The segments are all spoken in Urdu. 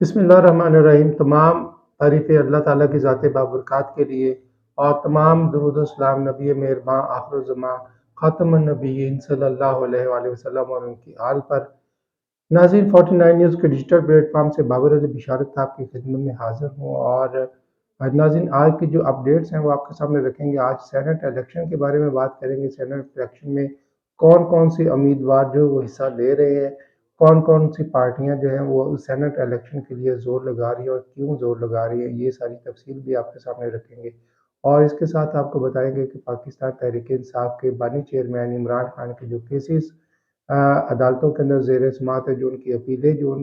بسم اللہ الرحمن الرحیم۔ تمام تعریفیں اللہ تعالیٰ کی ذات بابرکات کے لیے اور تمام درود و سلام نبی مہرباں آخر الزماں خاتم النبیین صلی اللہ علیہ وآلہ وسلم اور ان کی آل پر۔ ناظرین 49 نیوز کے ڈیجیٹل پلیٹ فارم سے بابر علی بشارت آپ کی خدمت میں حاضر ہوں، اور ناظرین آج کی جو اپڈیٹس ہیں وہ آپ کے سامنے رکھیں گے۔ آج سینٹ الیکشن کے بارے میں بات کریں گے۔ سینٹ الیکشن میں کون کون سی امیدوار جو وہ حصہ لے رہے ہیں، کون کون سی پارٹیاں جو ہیں وہ سینٹ الیکشن کے لیے زور لگا رہی ہیں اور کیوں زور لگا رہی ہیں، یہ ساری تفصیل بھی آپ کے سامنے رکھیں گے۔ اور اس کے ساتھ آپ کو بتائیں گے کہ پاکستان تحریک انصاف کے بانی چیئرمین عمران خان کے جو کیسز عدالتوں کے اندر زیر سماعت ہے، جو ان کی اپیلیں جو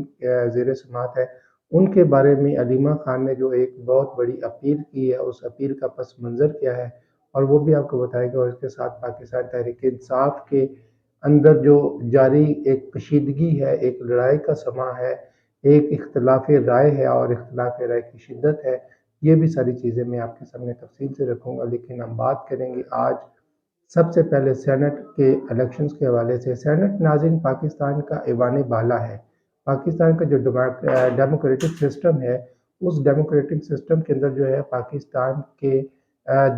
زیر سماعت ہے، ان کے بارے میں علیمہ خان نے جو ایک بہت بڑی اپیل کی ہے، اس اپیل کا پس منظر کیا ہے، اور وہ بھی آپ کو بتائیں گے۔ اور اس کے ساتھ پاکستان تحریک انصاف کے اندر جو جاری ایک کشیدگی ہے، ایک لڑائی کا سماں ہے، ایک اختلاف رائے ہے اور اختلاف رائے کی شدت ہے، یہ بھی ساری چیزیں میں آپ کے سامنے تفصیل سے رکھوں گا۔ لیکن ہم بات کریں گے آج سب سے پہلے سینٹ کے الیکشنز کے حوالے سے۔ سینٹ ناظرین پاکستان کا ایوان بالا ہے۔ پاکستان کا جو ڈیموکریٹک سسٹم ہے، اس ڈیموکریٹک سسٹم کے اندر جو ہے پاکستان کے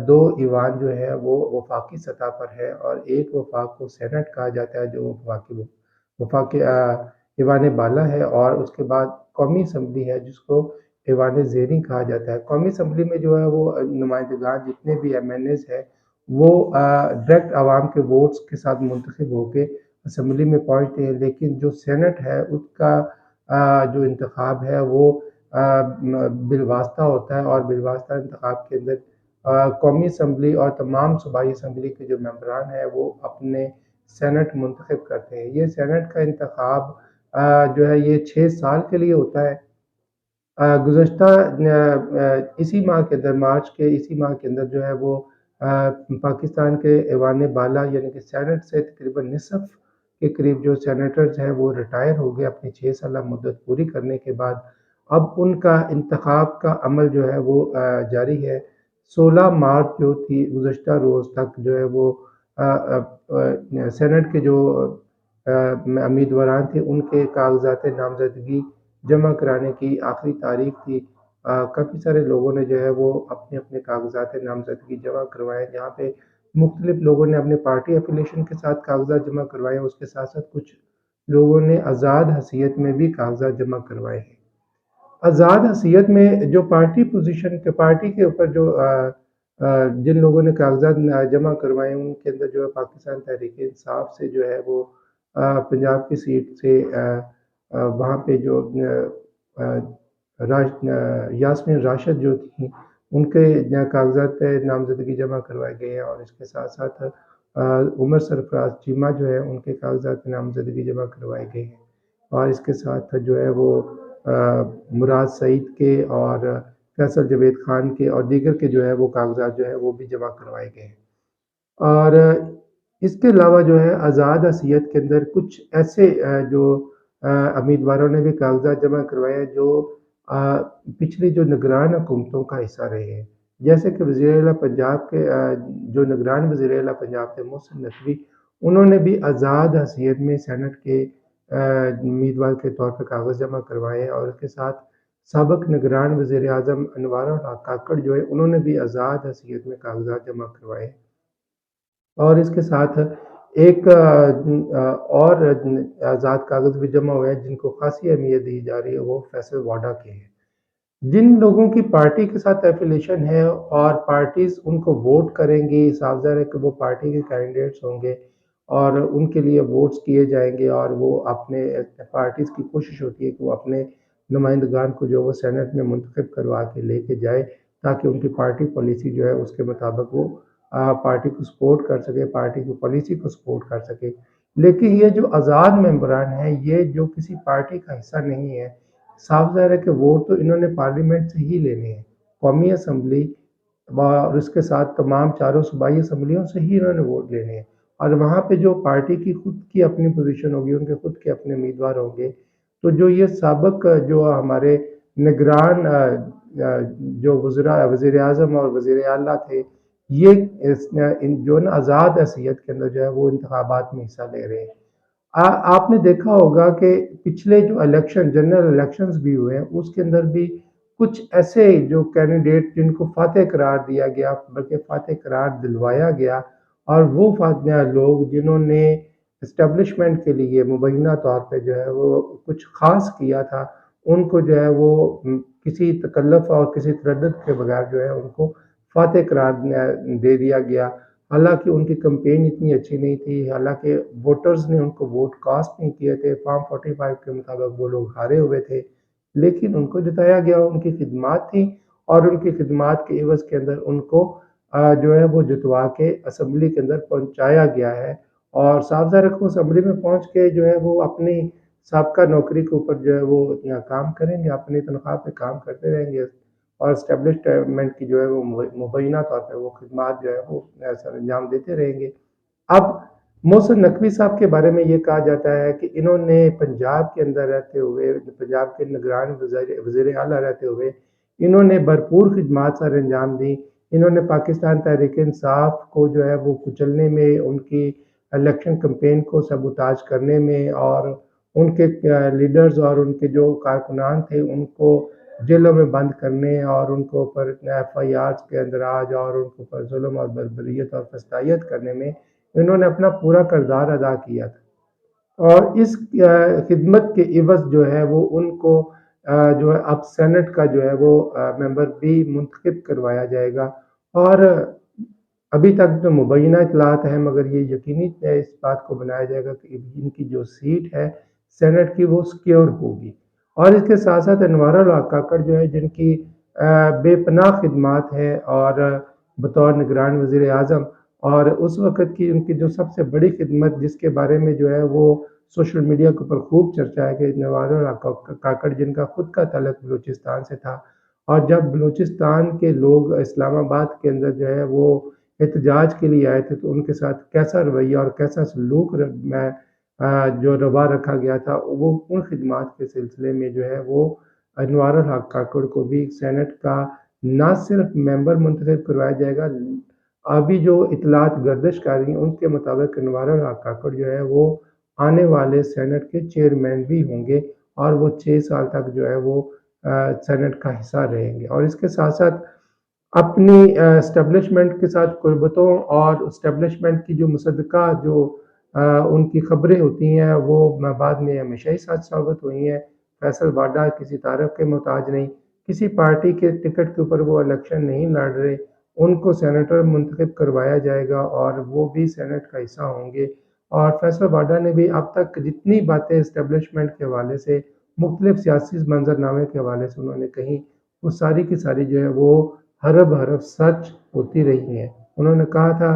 دو ایوان جو ہے وہ وفاقی سطح پر ہے، اور ایک وفاق کو سینٹ کہا جاتا ہے جو وفاقی ایوان بالا ہے، اور اس کے بعد قومی اسمبلی ہے جس کو ایوان زیریں کہا جاتا ہے۔ قومی اسمبلی میں جو ہے وہ نمائندگان جتنے بھی ایم این ایز ہے وہ ڈائریکٹ عوام کے ووٹس کے ساتھ منتخب ہو کے اسمبلی میں پہنچتے ہیں، لیکن جو سینٹ ہے اس کا جو انتخاب ہے وہ بالواسطہ ہوتا ہے، اور بالواسطہ انتخاب کے اندر قومی اسمبلی اور تمام صوبائی اسمبلی کے جو ممبران ہیں وہ اپنے سینٹ منتخب کرتے ہیں۔ یہ سینٹ کا انتخاب جو ہے یہ 6 سال کے لیے ہوتا ہے۔ گزشتہ اسی ماہ کے اندر، مارچ کے اسی ماہ کے اندر جو ہے وہ پاکستان کے ایوان بالا یعنی کہ سینٹ سے تقریباً نصف کے قریب جو سینیٹرز ہیں وہ ریٹائر ہو گئے اپنی 6 سالہ مدت پوری کرنے کے بعد۔ اب ان کا انتخاب کا عمل جو ہے وہ جاری ہے۔ 16 مارچ جو تھی گزشتہ روز تک جو ہے وہ سینٹ کے جو امیدواران تھے ان کے کاغذات نامزدگی جمع کرانے کی آخری تاریخ تھی۔ کافی سارے لوگوں نے جو ہے وہ اپنے اپنے کاغذات نامزدگی جمع کروائے، جہاں پہ مختلف لوگوں نے اپنے پارٹی افیلیشن کے ساتھ کاغذات جمع کروائے، اس کے ساتھ ساتھ کچھ لوگوں نے آزاد حیثیت میں بھی کاغذات جمع کروائے ہیں۔ آزاد حیثیت میں جو پارٹی پوزیشن کے پارٹی کے اوپر جو جن لوگوں نے کاغذات جمع کروائے ان کے اندر جو ہے پاکستان تحریک انصاف سے جو ہے وہ پنجاب کی سیٹ سے وہاں پہ جو یاسمین راشد جو تھیں ان کے کاغذات نامزدگی جمع کروائے گئے ہیں، اور اس کے ساتھ ساتھ عمر سرفراز چیمہ جو ہے ان کے کاغذات نامزدگی جمع کروائے گئے ہیں، اور اس کے ساتھ جو ہے وہ مراد سعید کے اور فیصل جاوید خان کے اور دیگر کے جو ہے وہ کاغذات جو ہے وہ بھی جمع کروائے گئے ہیں۔ اور اس کے علاوہ جو ہے آزاد حیثیت کے اندر کچھ ایسے جو امیدواروں نے بھی کاغذات جمع کروائے ہیں جو پچھلی جو نگران حکومتوں کا حصہ رہے ہیں، جیسے کہ وزیر اعلیٰ پنجاب کے جو نگران وزیر اعلیٰ پنجاب تھے محسن نقوی، انہوں نے بھی آزاد حیثیت میں سینٹ کے امیدوار کے طور پر کاغذ جمع کروائے ہیں، اور اس کے ساتھ سابق نگران وزیر اعظم انوار الحق کاکڑ جو ہے انہوں نے بھی آزاد حیثیت میں کاغذات جمع کروائے ہیں۔ اور اس کے ساتھ ایک اور آزاد کاغذ بھی جمع ہوئے ہیں جن کو خاصی اہمیت دی جا رہی ہے، وہ فیصل واڈا کے ہیں۔ جن لوگوں کی پارٹی کے ساتھ ایفیلیشن ہے اور پارٹیز ان کو ووٹ کریں گی، صاف ظاہر ہے کہ وہ پارٹی کے کینڈیڈیٹس ہوں گے اور ان کے لیے ووٹس کیے جائیں گے، اور وہ اپنے پارٹیز کی کوشش ہوتی ہے کہ وہ اپنے نمائندگان کو جو وہ سینٹ میں منتخب کروا کے لے کے جائے تاکہ ان کی پارٹی پالیسی جو ہے اس کے مطابق وہ پارٹی کو سپورٹ کر سکے، پارٹی کی پالیسی کو سپورٹ کر سکے۔ لیکن یہ جو آزاد ممبران ہیں یہ جو کسی پارٹی کا حصہ نہیں ہے، صاف ظاہر ہے کہ ووٹ تو انہوں نے پارلیمنٹ سے ہی لینے ہیں، قومی اسمبلی اور اس کے ساتھ تمام چاروں صوبائی اسمبلیوں سے ہی انہوں نے ووٹ لینے ہیں، اور وہاں پہ جو پارٹی کی خود کی اپنی پوزیشن ہوگی، ان کے خود کے اپنے امیدوار ہوں گے، تو جو یہ سابق جو ہمارے نگران جو وزیر اعظم اور وزیر اعلیٰ تھے، یہ جو نا آزاد حیثیت کے اندر جو ہے وہ انتخابات میں حصہ لے رہے ہیں۔ آپ نے دیکھا ہوگا کہ پچھلے جو الیکشن جنرل الیکشنز بھی ہوئے ہیں اس کے اندر بھی کچھ ایسے جو کینڈیڈیٹ جن کو فاتح قرار دیا گیا بلکہ فاتح قرار دلوایا گیا، اور وہ فاتح لوگ جنہوں نے اسٹیبلشمنٹ کے لیے مبینہ طور پہ جو ہے وہ کچھ خاص کیا تھا، ان کو جو ہے وہ کسی تکلف اور کسی تردد کے بغیر جو ہے ان کو فاتح قرار دے دیا گیا۔ حالانکہ ان کی کمپین اتنی اچھی نہیں تھی، حالانکہ ووٹرز نے ان کو ووٹ کاسٹ نہیں کیے تھے، فارم 45 کے مطابق وہ لوگ ہارے ہوئے تھے، لیکن ان کو جتایا گیا، ان کی خدمات تھیں، اور ان کی خدمات کے عوض کے اندر ان کو جو ہے وہ جتوا کے اسمبلی کے اندر پہنچایا گیا ہے، اور صاف ظاہر ہے کہ وہ اسمبلی میں پہنچ کے جو ہے وہ اپنی سابقہ نوکری کے اوپر جو ہے وہ کام کریں گے، اپنی تنخواہ پہ کام کرتے رہیں گے، اور اسٹیبلشمنٹ کی جو ہے وہ مبینہ طور پہ وہ خدمات جو ہے وہ سر انجام دیتے رہیں گے۔ اب محسن نقوی صاحب کے بارے میں یہ کہا جاتا ہے کہ انہوں نے پنجاب کے اندر رہتے ہوئے، پنجاب کے نگران وزیر اعلیٰ رہتے ہوئے انہوں نے بھرپور خدمات سر انجام دی۔ انہوں نے پاکستان تحریک انصاف کو جو ہے وہ کچلنے میں، ان کی الیکشن کمپین کو سبوتاج کرنے میں، اور ان کے لیڈرز اور ان کے جو کارکنان تھے ان کو جیلوں میں بند کرنے، اور ان کو اوپر ایف آئی آرز کے اندراج، اور ان کے اوپر ظلم اور بربریت اور فسطائیت کرنے میں انہوں نے اپنا پورا کردار ادا کیا تھا، اور اس خدمت کے عوض جو ہے وہ ان کو جو ہے اب سینٹ کا جو ہے وہ ممبر بھی منتخب کروایا جائے گا، اور ابھی تک جو مبینہ اطلاعات ہیں مگر یہ یقینی اس بات کو بنایا جائے گا کہ ان کی جو سیٹ ہے سینٹ کی وہ سکیور ہوگی۔ اور اس کے ساتھ ساتھ انوار الحق کاکڑ جو ہے جن کی بے پناہ خدمات ہیں، اور بطور نگران وزیر اعظم، اور اس وقت کی ان کی جو سب سے بڑی خدمت جس کے بارے میں جو ہے وہ سوشل میڈیا کے اوپر خوب چرچا ہے کہ نوار الحق کاکڑ جن کا خود کا تعلق بلوچستان سے تھا، اور جب بلوچستان کے لوگ اسلام آباد کے اندر جو ہے وہ احتجاج کے لیے آئے تھے تو ان کے ساتھ کیسا رویہ اور کیسا سلوک میں جو روا رکھا گیا تھا، وہ ان خدمات کے سلسلے میں جو ہے وہ انوار الحق کاکڑ کو بھی سینٹ کا نہ صرف ممبر منتخب کروایا جائے گا، ابھی جو اطلاعات گردش کر رہی ہیں ان کے مطابق انوار الحق کاکڑ جو ہے وہ آنے والے سینٹ کے چیئرمین بھی ہوں گے، اور وہ 6 سال تک جو ہے وہ سینٹ کا حصہ رہیں گے، اور اس کے ساتھ ساتھ اپنی اسٹیبلشمنٹ کے ساتھ قربتوں اور اسٹیبلشمنٹ کی جو مصدقہ جو ان کی خبریں ہوتی ہیں وہ بعد میں ہمیشہ ہی سچ ثابت ہوئی ہیں۔ فیصل واڈا کسی تعارف کے محتاج نہیں، کسی پارٹی کے ٹکٹ کے اوپر وہ الیکشن نہیں لڑ رہے، ان کو سینیٹر منتخب کروایا جائے گا اور وہ بھی سینٹ کا حصہ ہوں گے۔ اور فیصل واڈا نے بھی اب تک جتنی باتیں اسٹیبلشمنٹ کے حوالے سے، مختلف سیاسی منظرنامے کے حوالے سے انہوں نے کہیں، وہ ساری کی ساری جو ہے وہ حرف حرف سچ ہوتی رہی ہیں۔ انہوں نے کہا تھا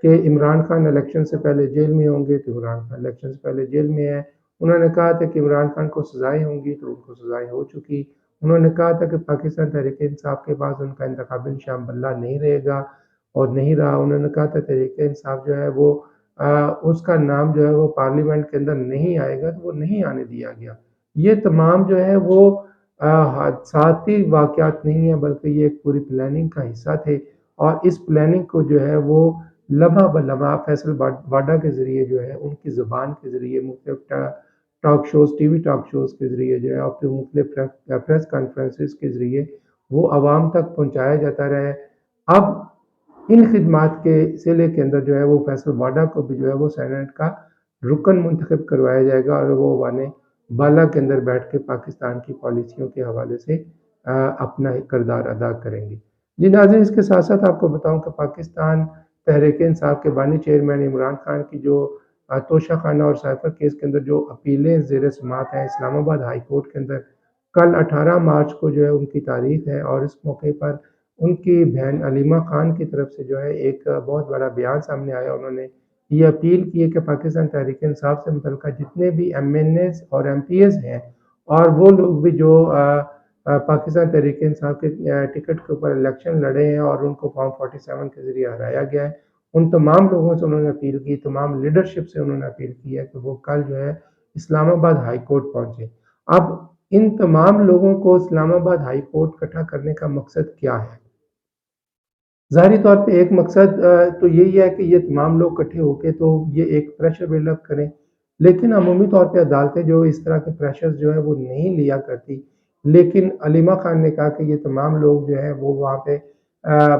کہ عمران خان الیکشن سے پہلے جیل میں ہوں گے، تو عمران خان الیکشن سے پہلے جیل میں ہے۔ انہوں نے کہا تھا کہ عمران خان کو سزائیں ہوں گی، تو ان کو سزائیں ہو چکی۔ انہوں نے کہا تھا کہ پاکستان تحریک انصاف کے پاس ان کا انتخابی نشان بلہ نہیں رہے گا، اور نہیں رہا۔ انہوں نے کہا تھا تحریک انصاف جو ہے وہ اس کا نام جو ہے وہ پارلیمنٹ کے اندر نہیں آئے گا، تو وہ نہیں آنے دیا گیا۔ یہ تمام جو ہے وہ حادثاتی واقعات نہیں ہیں، بلکہ یہ ایک پوری پلاننگ کا حصہ تھے، اور اس پلاننگ کو جو ہے وہ لمحہ بلمحہ فیصل واڈا کے ذریعے جو ہے ان کی زبان کے ذریعے، مختلف talk shows, T V talk shows کے ذریعے جو ہے، اور پھر مختلف پریس کانفرنسز کے ذریعے وہ عوام تک پہنچایا جاتا رہا ہے۔ اب ان خدمات کے سلسلے کے اندر جو ہے وہ فیصل واڈا کو بھی جو ہے وہ سینٹ کا رکن منتخب کروایا جائے گا، اور وہ وانے بالا کے اندر بیٹھ کے پاکستان کی پالیسیوں کے حوالے سے اپنا ایک کردار ادا کریں گے۔ جی ناظرین، اس کے ساتھ ساتھ آپ کو بتاؤں کہ پاکستان تحریک انصاف کے بانی چیئرمین عمران خان کی جو توشہ خانہ اور سائفر کیس کے اندر جو اپیلیں زیر سماعت ہیں اسلام آباد ہائی کورٹ کے اندر، کل 18 مارچ کو جو ہے ان کی تاریخ ہے، اور اس موقع پر ان کی بہن علیمہ خان کی طرف سے جو ہے ایک بہت بڑا بیان سامنے آیا۔ انہوں نے یہ اپیل کی ہے کہ پاکستان تحریک انصاف سے متعلقہ جتنے بھی ایم این ایز اور ایم پی ایز ہیں، اور وہ لوگ بھی جو پاکستان تحریک انصاف کے ٹکٹ کے اوپر الیکشن لڑے ہیں اور ان کو فارم 47 کے ذریعے ہرایا گیا ہے، ان تمام لوگوں سے انہوں نے اپیل کی، تمام لیڈرشپ سے انہوں نے اپیل کی ہے کہ وہ کل جو ہے اسلام آباد ہائی کورٹ پہنچے۔ اب ان تمام لوگوں کو اسلام آباد ہائی کورٹ اکٹھا کرنے کا مقصد کیا ہے؟ ظاہری طور پہ ایک مقصد تو یہی ہے کہ یہ تمام لوگ اکٹھے ہو کے تو یہ ایک پریشر بلڈ اپ کریں، لیکن عمومی طور پہ عدالتیں جو اس طرح کے پریشرز جو ہے وہ نہیں لیا کرتی، لیکن علیمہ خان نے کہا کہ یہ تمام لوگ جو ہیں وہ وہاں پہ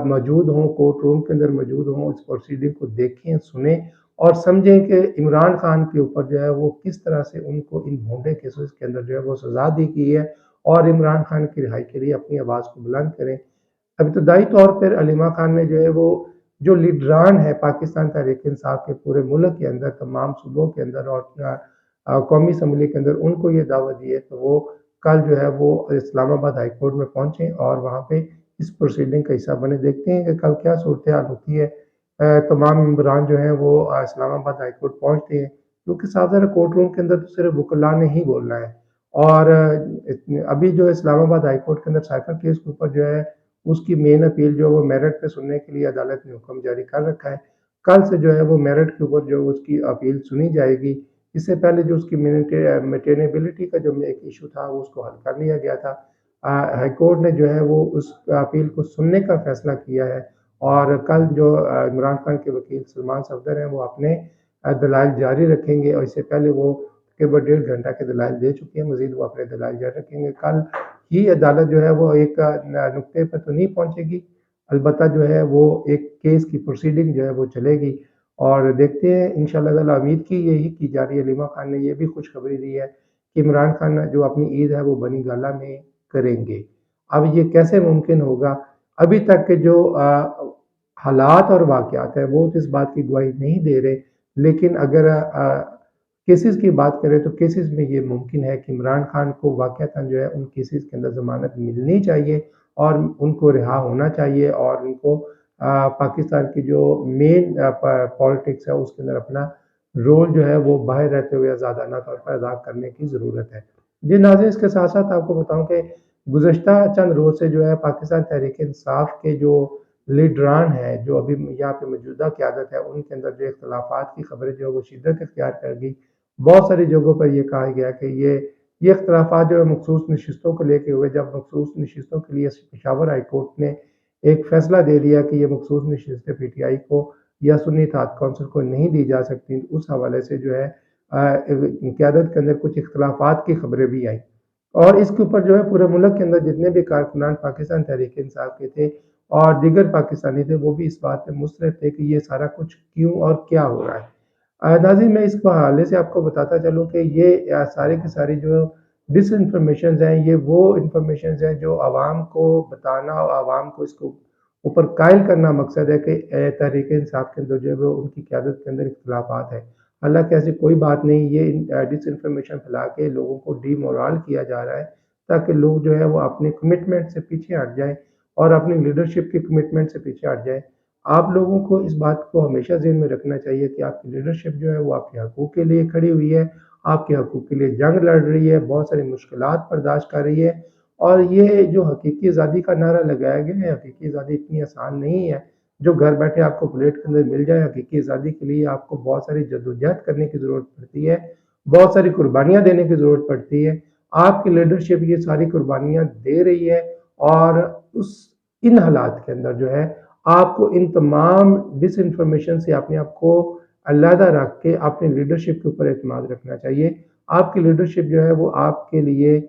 موجود ہوں، کورٹ روم کے اندر موجود ہوں، اس پروسیڈنگ کو دیکھیں، سنیں اور سمجھیں کہ عمران خان کے اوپر جو ہے وہ کس طرح سے ان کو ان بھونڈے کیسز کے اندر جو ہے وہ سزا دی گئی ہے، اور عمران خان کی رہائی کے لیے اپنی آواز کو بلند کریں۔ ابتدائی طور پر علیمہ خان نے جو ہے وہ جو لیڈران ہے پاکستان تحریک انصاف کے پورے ملک کے اندر، تمام صوبوں کے اندر اور قومی اسمبلی کے اندر ان کو یہ دعوت دی ہے کہ وہ کل جو ہے وہ اسلام آباد ہائی کورٹ میں پہنچیں اور وہاں پہ اس پروسیڈنگ کا حصہ بنے۔ دیکھتے ہیں کہ کل کیا صورتحال ہوتی ہے۔ تمام ممبران جو ہیں وہ اسلام آباد ہائی کورٹ پہنچتے ہیں، کیونکہ صاحب ذرا کورٹ روم کے اندر تو صرف وکلا نے ہی بولنا ہے، اور ابھی جو اسلام آباد ہائی کورٹ کے اندر سائیکل کیس کے اوپر جو ہے اس کی مین اپیل جو وہ میرٹ پہ سننے کے لیے عدالت نے حکم جاری کر رکھا ہے۔ کل سے جو ہے وہ میرٹ کے اوپر جو اس کی اپیل سنی جائے گی۔ اس سے پہلے جو اس کی میٹینیبلٹی کا جو ایک ایشو تھا وہ اس کو حل کر لیا گیا تھا۔ ہائی کورٹ نے جو ہے وہ اس اپیل کو سننے کا فیصلہ کیا ہے، اور کل جو عمران خان کے وکیل سلمان صفدر ہیں وہ اپنے دلائل جاری رکھیں گے، اور اس سے پہلے وہ تقریباً 1.5 گھنٹہ کے دلائل دے چکے ہیں، مزید وہ اپنے دلائل جاری رکھیں گے۔ کل ہی عدالت جو ہے وہ ایک نقطے پہ تو نہیں پہنچے گی، البتہ جو ہے وہ ایک کیس کی پروسیڈنگ جو ہے وہ چلے گی، اور دیکھتے ہیں انشاءاللہ تعالیٰ۔ امید کی یہی کی جا رہی ہے، علیمہ خان نے یہ بھی خوشخبری دی ہے کہ عمران خان جو اپنی عید ہے وہ بنی گالہ میں کریں گے۔ اب یہ کیسے ممکن ہوگا؟ ابھی تک کے جو حالات اور واقعات ہیں وہ اس بات کی گواہی نہیں دے رہے، لیکن اگر کیسز کی بات کریں تو کیسز میں یہ ممکن ہے کہ عمران خان کو واقعتاً جو ہے ان کیسز کے اندر ضمانت ملنی چاہیے اور ان کو رہا ہونا چاہیے، اور ان کو پاکستان کی جو مین پالیٹکس ہے اس کے اندر اپنا رول جو ہے وہ باہر رہتے ہوئے آزادانہ طور پر ادا کرنے کی ضرورت ہے۔ جی ناظرین، اس کے ساتھ ساتھ آپ کو بتاؤں کہ گزشتہ چند روز سے جو ہے پاکستان تحریک انصاف کے جو لیڈران ہیں، جو ابھی یہاں پہ موجودہ قیادت ہے، ان کے اندر جو اختلافات کی خبریں جو ہے وہ شدت اختیار کر گئی۔ بہت ساری جگہوں پر یہ کہا گیا کہ یہ اختلافات جو ہے مخصوص نشستوں کو لے کے ہوئے، جب مخصوص نشستوں کے لیے پشاور ہائی کورٹ نے ایک فیصلہ دے دیا کہ یہ مخصوص نشستیں پی ٹی آئی کو یا سنی اتحاد کونسل کو نہیں دی جا سکتی، اس حوالے سے جو ہے قیادت کے اندر کچھ اختلافات کی خبریں بھی آئیں، اور اس کے اوپر جو ہے پورے ملک کے اندر جتنے بھی کارکنان پاکستان تحریک انصاف کے تھے اور دیگر پاکستانی تھے، وہ بھی اس بات پہ مصرف تھے کہ یہ سارا کچھ کیوں اور کیا ہو رہا ہے۔ ناظرین، میں اس حوالے سے آپ کو بتاتا چلوں کہ یہ سارے کی ساری جو ڈس انفارمیشنز ہیں، یہ وہ انفارمیشنز ہیں جو عوام کو بتانا اور عوام کو اس کو اوپر قائل کرنا مقصد ہے کہ تحریک انصاف کے اندر جو ہے وہ ان کی قیادت کے اندر اختلافات ہیں۔ حالانکہ ایسی کوئی بات نہیں، یہ ڈس انفارمیشن پھیلا کے لوگوں کو ڈی مورال کیا جا رہا ہے تاکہ لوگ جو ہے وہ اپنی کمٹمنٹ سے پیچھے ہٹ جائیں اور اپنی لیڈرشپ کی کمٹمنٹ سے پیچھے ہٹ جائیں۔ آپ لوگوں کو اس بات کو ہمیشہ ذہن میں رکھنا چاہیے کہ آپ کی لیڈرشپ جو ہے وہ آپ کے حقوق کے لیے کھڑی ہوئی ہے، آپ کے حقوق کے لیے جنگ لڑ رہی ہے، بہت ساری مشکلات برداشت کر رہی ہے، اور یہ جو حقیقی آزادی کا نعرہ لگایا گیا ہے، حقیقی آزادی اتنی آسان نہیں ہے جو گھر بیٹھے آپ کو پلیٹ کے اندر مل جائے۔ حقیقی آزادی کے لیے آپ کو بہت ساری جدوجہد کرنے کی ضرورت پڑتی ہے، بہت ساری قربانیاں دینے کی ضرورت پڑتی ہے۔ آپ کی لیڈرشپ یہ ساری قربانیاں دے رہی ہے، اور ان حالات کے اندر جو ہے آپ کو ان تمام ڈس انفارمیشن سے اپنے آپ کو علیحدہ رکھ کے اپنی لیڈرشپ کے اوپر اعتماد رکھنا چاہیے۔ آپ کی لیڈرشپ جو ہے وہ آپ کے لیے،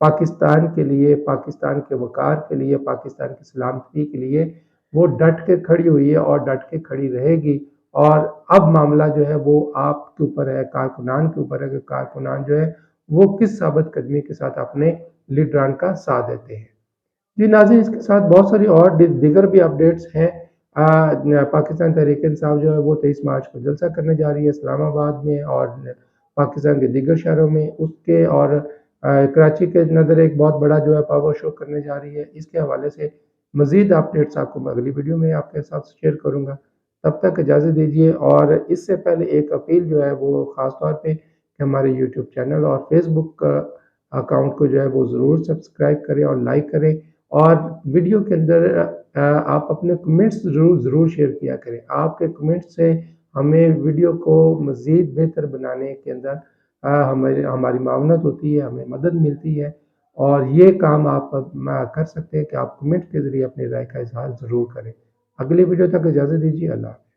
پاکستان کے لیے، پاکستان کے وقار کے لیے، پاکستان کی سلامتی کے لیے وہ ڈٹ کے کھڑی ہوئی ہے اور ڈٹ کے کھڑی رہے گی، اور اب معاملہ جو ہے وہ آپ کے اوپر ہے، کارکنان کے اوپر ہے کہ کارکنان جو ہے وہ کس ثابت قدمی کے ساتھ اپنے لیڈران کا ساتھ دیتے ہیں۔ جی ناظرین، اس کے ساتھ بہت ساری اور دیگر بھی اپڈیٹس ہیں۔ پاکستان تحریک انصاف جو ہے وہ 23 مارچ کو جلسہ کرنے جا رہی ہے اسلام آباد میں اور پاکستان کے دیگر شہروں میں، اس کے اور کراچی کے نظر ایک بہت بڑا جو ہے پاور شو کرنے جا رہی ہے۔ اس کے حوالے سے مزید اپڈیٹس آپ کو میں اگلی ویڈیو میں آپ کے ساتھ شیئر کروں گا۔ تب تک اجازت دیجیے، اور اس سے پہلے ایک اپیل جو ہے وہ خاص طور پہ کہ ہمارے یوٹیوب چینل اور فیس بک اکاؤنٹ کو جو ہے وہ ضرور سبسکرائب کریں اور لائک کریں، اور ویڈیو کے اندر آپ اپنے کمنٹس ضرور شیئر کیا کریں۔ آپ کے کمنٹس سے ہمیں ویڈیو کو مزید بہتر بنانے کے اندر ہماری معاونت ہوتی ہے، ہمیں مدد ملتی ہے، اور یہ کام آپ کر سکتے ہیں کہ آپ کمنٹ کے ذریعے اپنی رائے کا اظہار ضرور کریں۔ اگلی ویڈیو تک اجازت دیجیے، اللہ حافظ۔